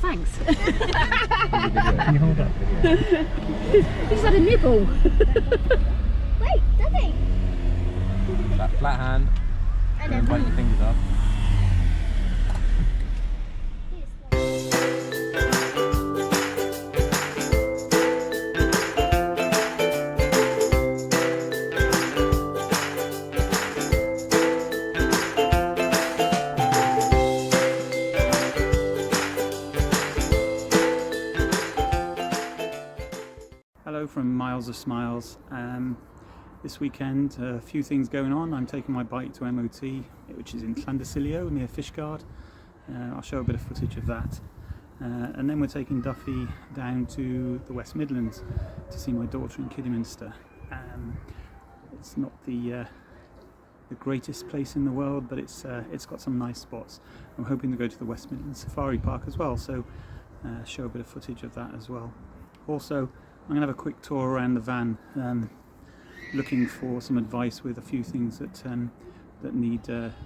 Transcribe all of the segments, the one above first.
thanks. Can you hold up? He's had a nibble. Wait, Duffy. That flat hand, and then bite your fingers off. Hello from Miles of Smiles. This weekend, a few things going on. I'm taking my bike to MOT, which is in Llandyssilio near Fishguard. I'll show a bit of footage of that. And then we're taking Duffy down to the West Midlands to see my daughter in Kidderminster. It's not the greatest place in the world, but it's got some nice spots. I'm hoping to go to the West Midlands Safari Park as well, so show a bit of footage of that as well. Also, I'm going to have a quick tour around the van, looking for some advice with a few things that need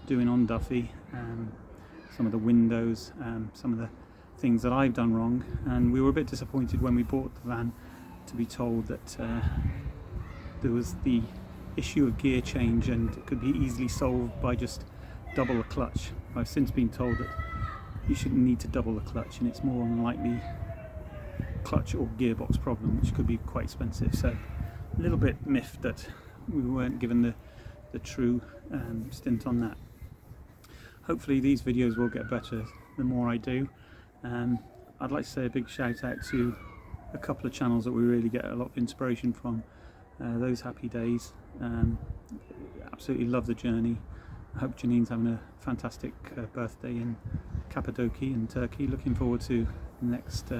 doing on Duffy, some of the windows, some of the things that I've done wrong, and we were a bit disappointed when we bought the van to be told that there was the issue of gear change and it could be easily solved by just double the clutch. I've since been told that you shouldn't need to double the clutch and it's more unlikely clutch or gearbox problem, which could be quite expensive. So a little bit miffed that we weren't given the true stint on that. Hopefully these videos will get better the more I do. I'd like to say a big shout out to a couple of channels that we really get a lot of inspiration from. Those Happy Days, absolutely love the journey. I hope Janine's having a fantastic birthday in Cappadocia in Turkey. Looking forward to the next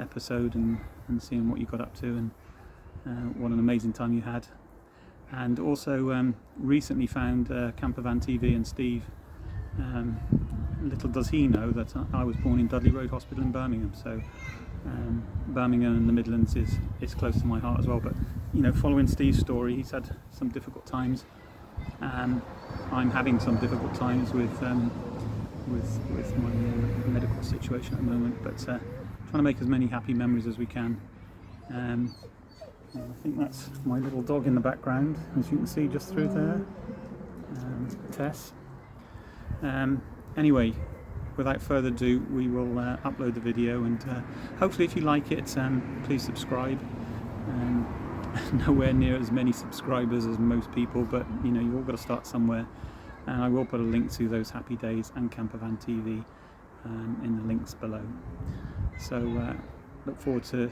episode and seeing what you got up to and what an amazing time you had. And also recently found CamperVan TV and Steve. Little does he know that I was born in Dudley Road Hospital in Birmingham, so Birmingham and the Midlands is close to my heart as well. But you know, following Steve's story, he's had some difficult times. I'm having some difficult times with my medical situation at the moment, but trying to make as many happy memories as we can. I think that's my little dog in the background, as you can see just through there, Tess. Anyway, without further ado, we will upload the video, and hopefully if you like it, please subscribe. Nowhere near as many subscribers as most people, but you know, you've all got to start somewhere, and I will put a link to those Happy Days and CamperVan TV in the links below. So look forward to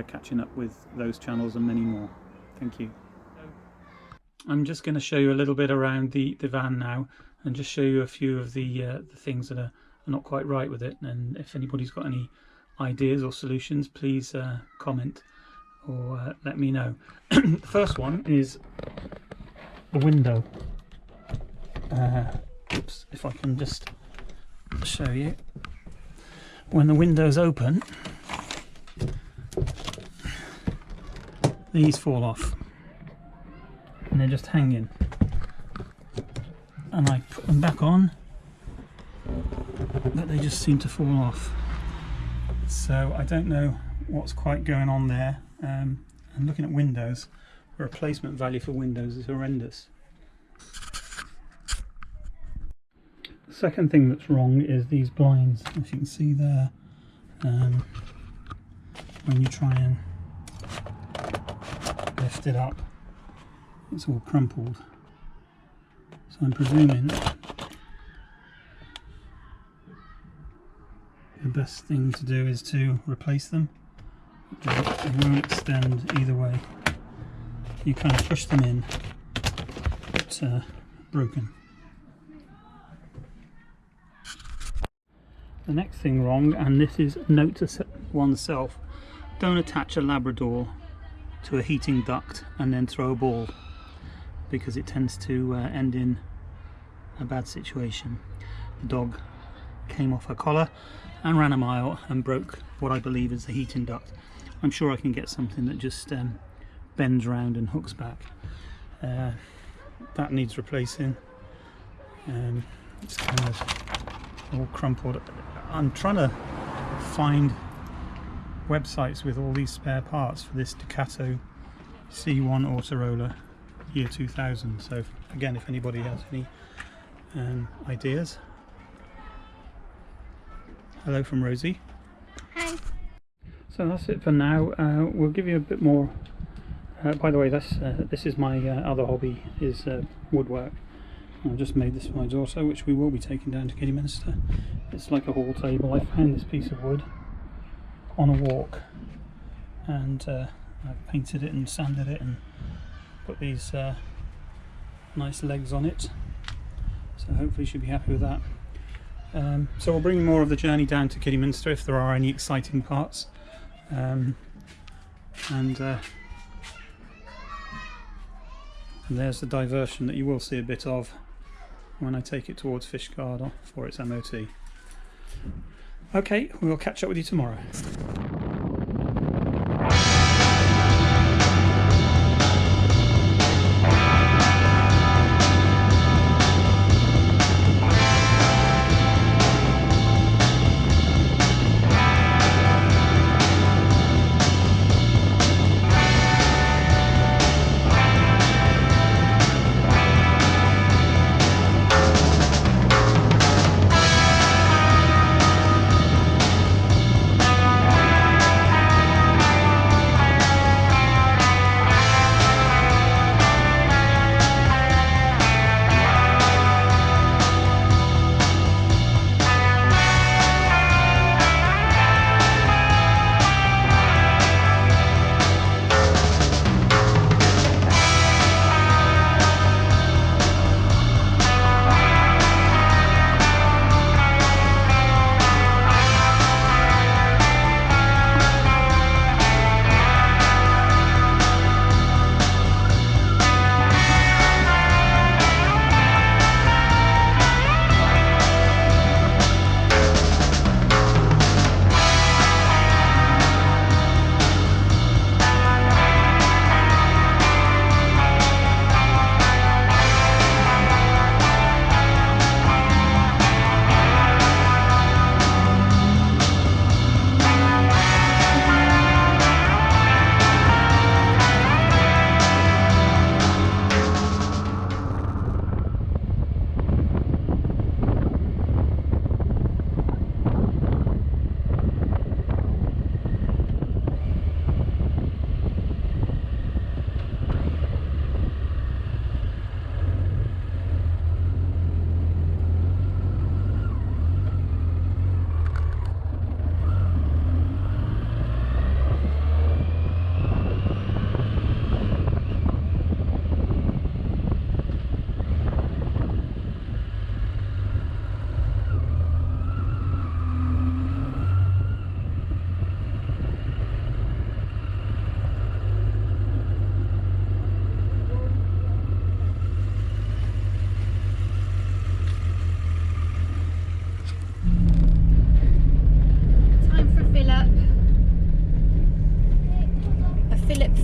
catching up with those channels and many more. Thank you. I'm just going to show you a little bit around the van now, and just show you a few of the things that are not quite right with it. And if anybody's got any ideas or solutions, please comment or let me know. The first one is the window. Oops, if I can just show you. When the window's open, these fall off and they're just hanging, and I put them back on, but they just seem to fall off. So I don't know what's quite going on there. And looking at windows, the replacement value for windows is horrendous. The second thing that's wrong is these blinds, as you can see there. When you try and lift it up, it's all crumpled. So I'm presuming the best thing to do is to replace them. They won't extend either way. You kind of push them in, but broken. The next thing wrong, and this is a note to oneself: don't attach a Labrador to a heating duct and then throw a ball, because it tends to end in a bad situation. The dog came off her collar and ran a mile and broke what I believe is the heating duct. I'm sure I can get something that just bends around and hooks back. That needs replacing. It's kind of all crumpled. I'm trying to find websites with all these spare parts for this Ducato C1 Autoroller year 2000. So again, if anybody has any ideas. Hello from Rosie. Hi. So that's it for now. We'll give you a bit more. By the way, this is my other hobby, is woodwork. I've just made this for my daughter, which we will be taking down to Kidderminster. It's like a hall table. I found this piece of wood on a walk, and I've painted it and sanded it and put these nice legs on it. So hopefully she'll be happy with that. So we'll bring more of the journey down to Kidderminster if there are any exciting parts. And there's the diversion that you will see a bit of when I take it towards Fishguard for its MOT. Okay, we'll catch up with you tomorrow.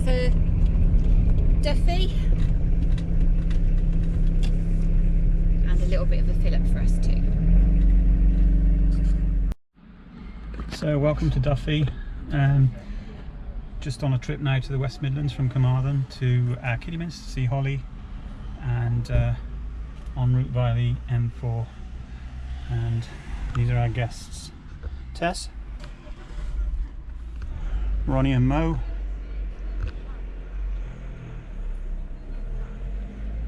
for Duffy. And a little bit of a fill up for us too. So welcome to Duffy. Just on a trip now to the West Midlands from Carmarthen to Kidderminster to see Holly, and en route via the M4. And these are our guests: Tess, Ronnie and Mo,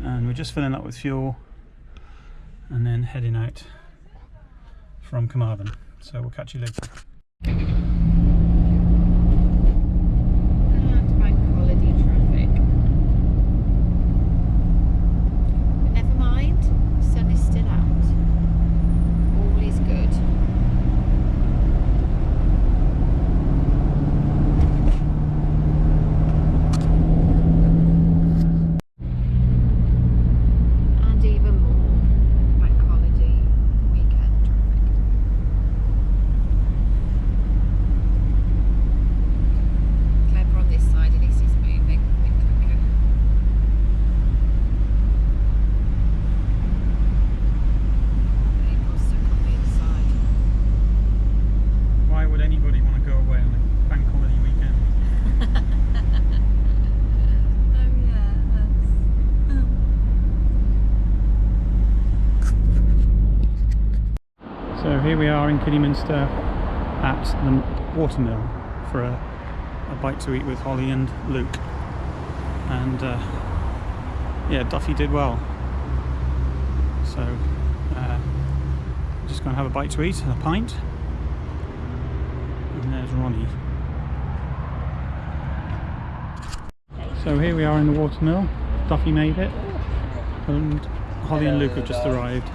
and we're just filling up with fuel and then heading out from Carmarthen. So we'll catch you later. And bank holiday traffic. But never mind, the sun is still out. All is good. And even more bank holiday weekend traffic. here we are in Kidderminster at the watermill for a bite to eat with Holly and Luke, and yeah, Duffy did well, so just going to have a bite to eat and a pint. And there's Ronnie. So here we are in the watermill. Duffy made it, and Holly and Luke have just arrived.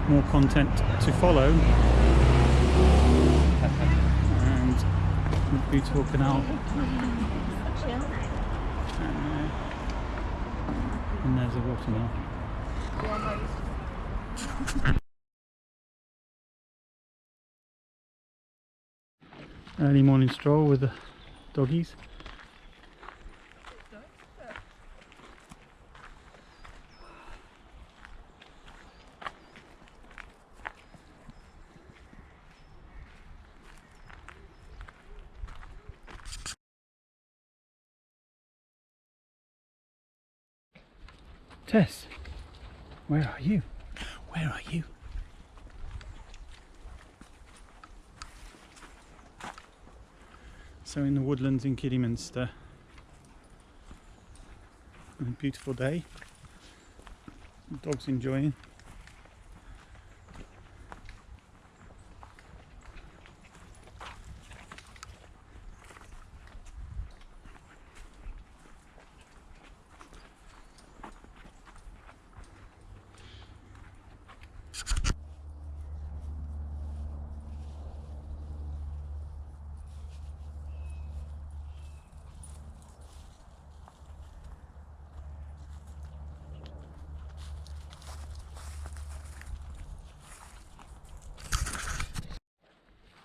More content to follow, and the beautiful canal. And there's a watermill. Early morning stroll with the doggies. Tess, where are you? Where are you? So in the woodlands in Kidderminster, a beautiful day, the dog's enjoying.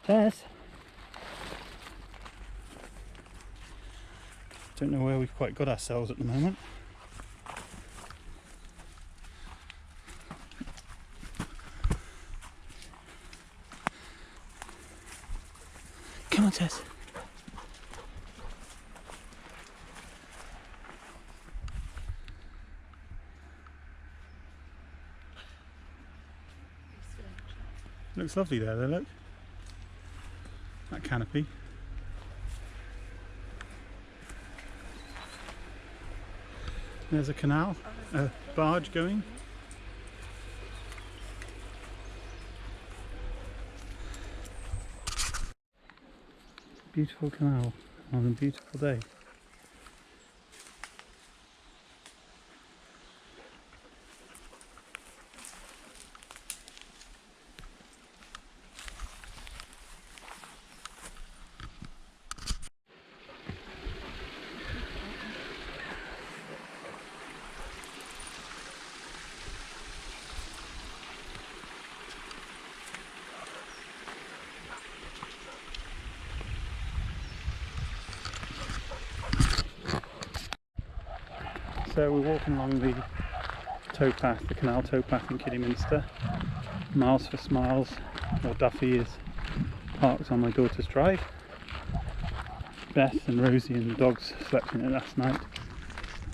Tess, don't know where we've quite got ourselves at the moment. Come on, Tess. Looks lovely there, though, look. That canopy. There's a canal, a barge going. Beautiful canal on a beautiful day. So we're walking along the towpath, the canal towpath in Kidderminster. M1les0fsmiles, or Duffy, is parked on my daughter's drive. Beth and Rosie and the dogs slept in it last night.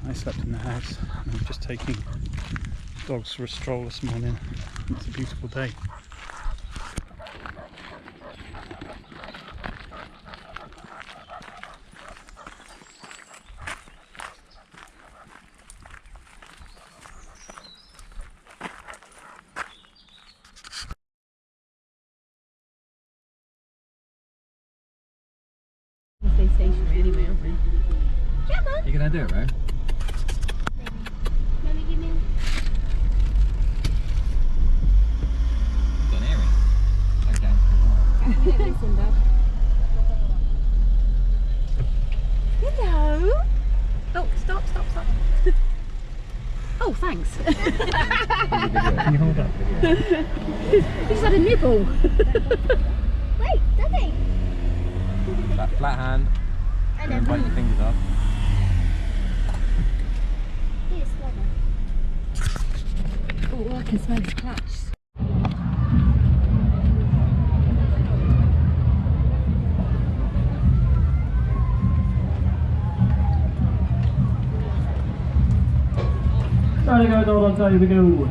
I slept in the house, and I'm just taking the dogs for a stroll this morning. It's a beautiful day. Stay stationary anyway, aren't we? Come on. You gonna do it, right? Maybe give me. Got an earring. Okay. Listen, Dad. Hello. Oh, stop. Oh, thanks. Can you hold up? You just had a nibble. Wait, Daddy. Flat hand, and then bite your fingers off. Here's Slobber. Oh, I can smell his clutch. Try to go, Donald, tell you to go.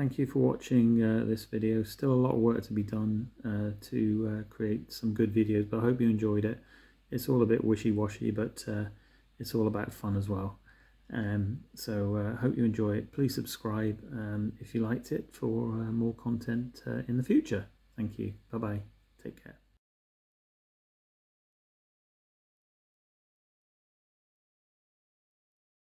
thank you for watching this video. Still a lot of work to be done to create some good videos, but I hope you enjoyed it. It's all a bit wishy-washy, but it's all about fun as well. So hope you enjoy it. Please subscribe if you liked it for more content in the future. Thank you. Bye bye. Take care.